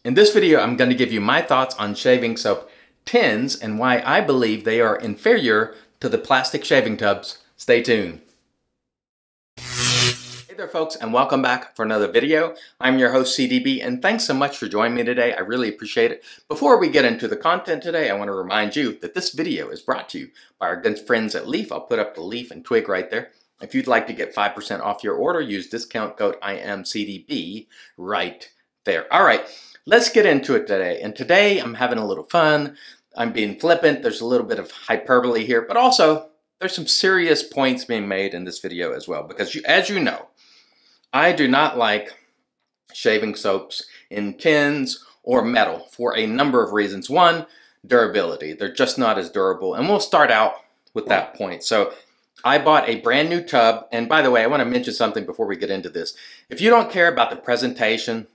In this video, I'm going to give you my thoughts on shaving soap tins and why I believe they are inferior to the plastic shaving tubs. Stay tuned. Hey there folks, and welcome back for another video. I'm your host CDB, and thanks so much for joining me today. I really appreciate it. Before we get into the content today, I want to remind you that this video is brought to you by our good friends at Leaf. I'll put up the Leaf and Twig right there. If you'd like to get 5% off your order, use discount code IAMCDB right there. All right. Let's get into it today. And today I'm having a little fun. I'm being flippant. There's a little bit of hyperbole here, but also there's some serious points being made in this video as well. Because as you know, I do not like shaving soaps in tins or metal for a number of reasons. One, durability. They're just not as durable. And we'll start out with that point. So I bought a brand new tub. And by the way, I want to mention something before we get into this. If you don't care about the presentation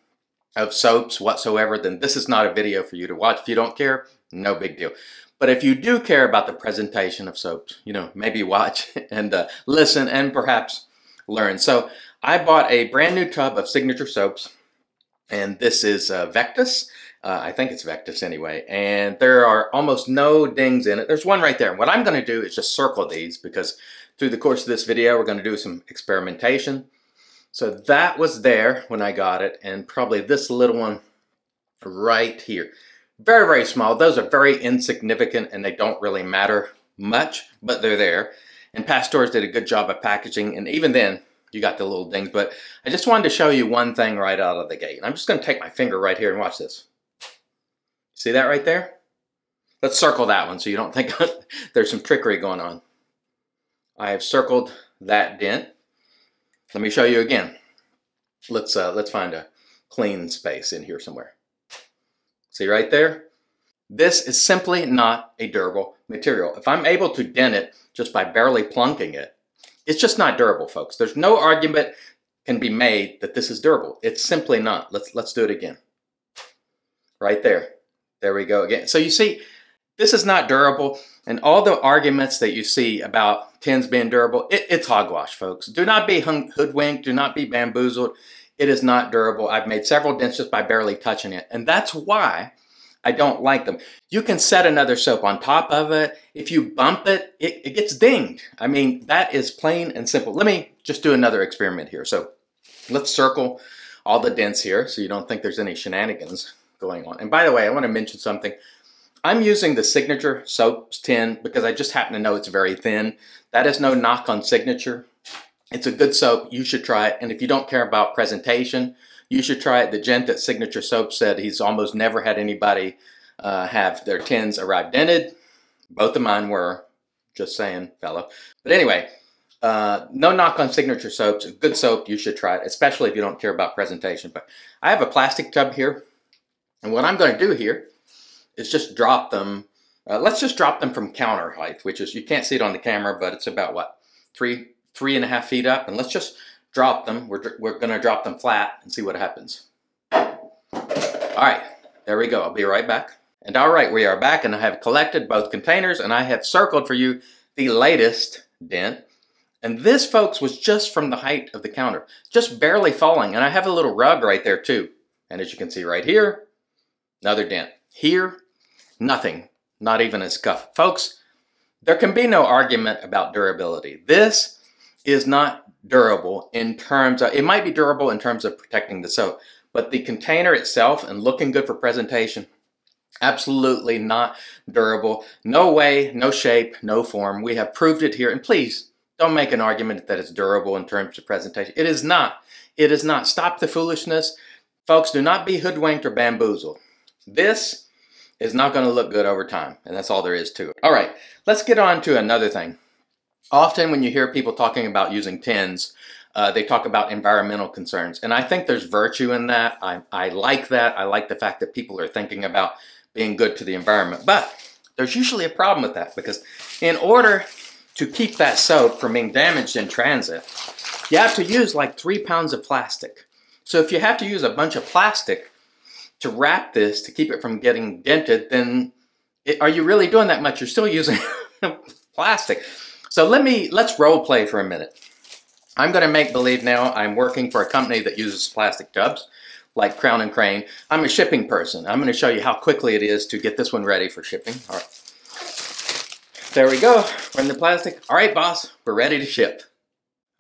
of soaps whatsoever, then this is not a video for you to watch. If you don't care, no big deal. But if you do care about the presentation of soaps, maybe watch and listen and perhaps learn. So I bought a brand new tub of signature soaps, and this is Vectus. I think it's Vectus anyway, and there are almost no dings in it. There's one right there. What I'm going to do is just circle these because through the course of this video, we're going to do some experimentation. So that was there when I got it, and probably this little one right here. Very, very small. Those are very insignificant, and they don't really matter much, but they're there. And past stores did a good job of packaging, and even then, you got the little dings. But I just wanted to show you one thing right out of the gate. And I'm just going to take my finger right here and watch this. See that right there? Let's circle that one so you don't think there's some trickery going on. I have circled that dent. Let me show you again. Let's find a clean space in here somewhere. See right there? This is simply not a durable material. If I'm able to dent it just by barely plunking it, it's just not durable, folks. There's no argument can be made that this is durable. It's simply not. Let's do it again. Right there. There we go again. So you see, this is not durable, and all the arguments that you see about tins being durable, it's hogwash, folks. Do not be hoodwinked. Do not be bamboozled. It is not durable. I've made several dents just by barely touching it, and that's why I don't like them. You can set another soap on top of it. If you bump it, it gets dinged. I mean, that is plain and simple. Let me just do another experiment here. So let's circle all the dents here so you don't think there's any shenanigans going on. And by the way, I want to mention something. I'm using the Signature Soaps tin because I just happen to know it's very thin. That is no knock on Signature. It's a good soap. You should try it. And if you don't care about presentation, you should try it. The gent at Signature Soap said he's almost never had anybody have their tins arrive dented. Both of mine were. Just saying, fellow. But anyway, no knock on Signature Soaps. A good soap. You should try it, especially if you don't care about presentation. But I have a plastic tub here. And what I'm going to do here is just drop them. Let's just drop them from counter height, which is, you can't see it on the camera, but it's about what, 3.5 feet up. And let's just drop them. We're going to drop them flat and see what happens. All right, there we go. I'll be right back. And all right, we are back, and I have collected both containers, and I have circled for you the latest dent. And this, folks, was just from the height of the counter, just barely falling. And I have a little rug right there too. And as you can see right here, another dent. Here, nothing, not even a scuff. Folks, there can be no argument about durability. This is not durable in terms of, it might be durable in terms of protecting the soap, but the container itself and looking good for presentation, absolutely not durable. No way, no shape, no form. We have proved it here, and please don't make an argument that it's durable in terms of presentation. It is not. It is not. Stop the foolishness. Folks, do not be hoodwinked or bamboozled. This is not going to look good over time, and that's all there is to it. All right, let's get on to another thing. Often when you hear people talking about using tins, they talk about environmental concerns, and I think there's virtue in that. I like that. I like the fact that people are thinking about being good to the environment, but there's usually a problem with that, because in order to keep that soap from being damaged in transit, you have to use like 3 pounds of plastic. So if you have to use a bunch of plastic to wrap this to keep it from getting dented, then are you really doing that much? You're still using plastic. So let's role play for a minute. I'm going to make believe now I'm working for a company that uses plastic tubs. like Crown and Crane. I'm a shipping person. I'm going to show you how quickly it is to get this one ready for shipping. All right. There we go. We're in the plastic. All right, boss, we're ready to ship.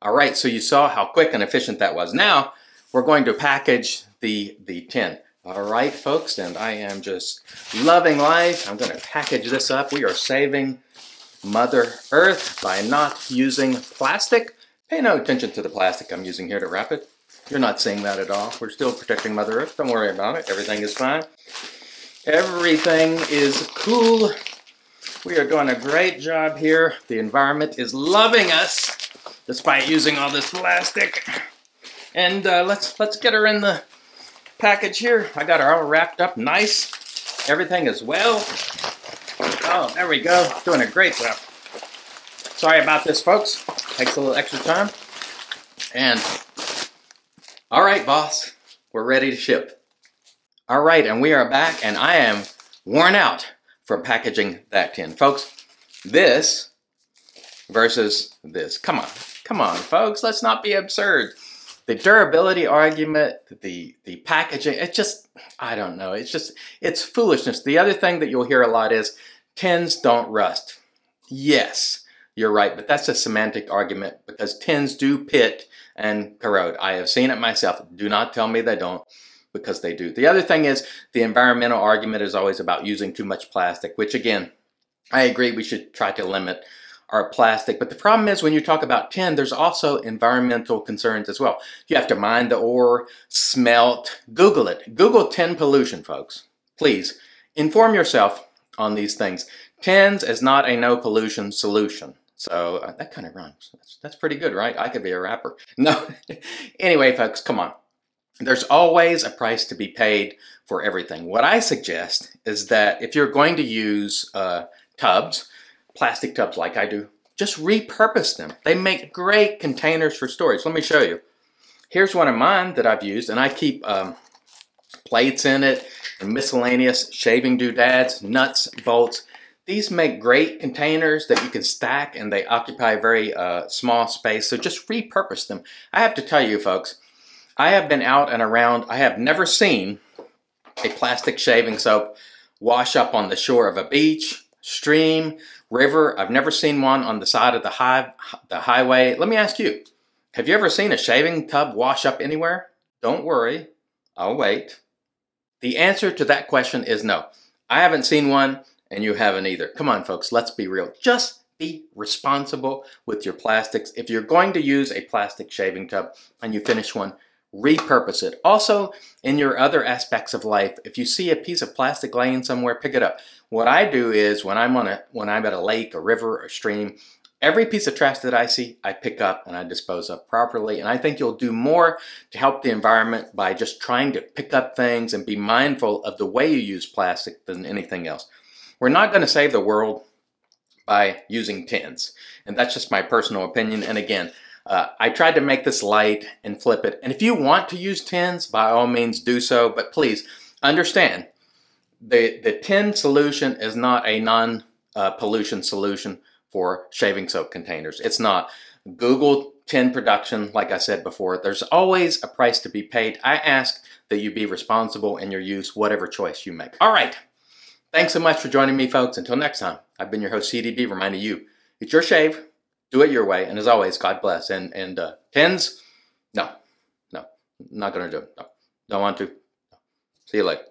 All right, so you saw how quick and efficient that was. Now, we're going to package the tin. All right, folks, and I am just loving life. I'm going to package this up. We are saving Mother Earth by not using plastic. Pay no attention to the plastic I'm using here to wrap it. You're not seeing that at all. We're still protecting Mother Earth. Don't worry about it. Everything is fine. Everything is cool. We are doing a great job here. The environment is loving us despite using all this plastic. And let's get her in the package here. I got her all wrapped up nice. Everything is well. Oh, there we go. Doing a great job. Sorry about this, folks. Takes a little extra time. And all right, boss, we're ready to ship. All right, and we are back, and I am worn out from packaging that tin. Folks, this versus this. Come on, folks, let's not be absurd. The durability argument, the packaging, it's just, I don't know, it's foolishness. The other thing that you'll hear a lot is tins don't rust. Yes, you're right, but that's a semantic argument because tins do pit and corrode. I have seen it myself. Do not tell me they don't, because they do. The other thing is the environmental argument is always about using too much plastic, which again, I agree we should try to limit our plastic. But the problem is when you talk about tin, there's also environmental concerns as well. You have to mine the ore, smelt, Google it. Google tin pollution, folks. Please inform yourself on these things. Tins is not a no pollution solution. So that kind of rhymes. That's pretty good, right? I could be a rapper. No. Anyway, folks, come on. There's always a price to be paid for everything. What I suggest is that if you're going to use tubs, plastic tubs like I do, just repurpose them. They make great containers for storage. Let me show you. Here's one of mine that I've used, and I keep plates in it and miscellaneous shaving doodads, nuts, bolts. These make great containers that you can stack, and they occupy a very small space, so just repurpose them. I have to tell you, folks, I have been out and around. I have never seen a plastic shaving soap wash up on the shore of a beach, stream, river. I've never seen one on the side of the highway. Let me ask you, have you ever seen a shaving tub wash up anywhere? Don't worry, I'll wait. The answer to that question is no. I haven't seen one, and you haven't either. Come on, folks, let's be real. Just be responsible with your plastics. If you're going to use a plastic shaving tub and you finish one, repurpose it. Also, in your other aspects of life, if you see a piece of plastic laying somewhere, pick it up. What I do is when I'm at a lake, a river, a stream, every piece of trash that I see, I pick up and I dispose of properly. And I think you'll do more to help the environment by just trying to pick up things and be mindful of the way you use plastic than anything else. We're not going to save the world by using tins. And that's just my personal opinion. And again, I tried to make this light and flip it. And if you want to use tins, by all means do so. But please understand, the tin solution is not a non-pollution solution for shaving soap containers. It's not. Google tin production, like I said before. There's always a price to be paid. I ask that you be responsible in your use, whatever choice you make. All right. Thanks so much for joining me, folks. Until next time, I've been your host, CDB, reminding you, it's your shave. Do it your way, and as always, God bless. And tins, no, not gonna do it. No, don't want to. See you later.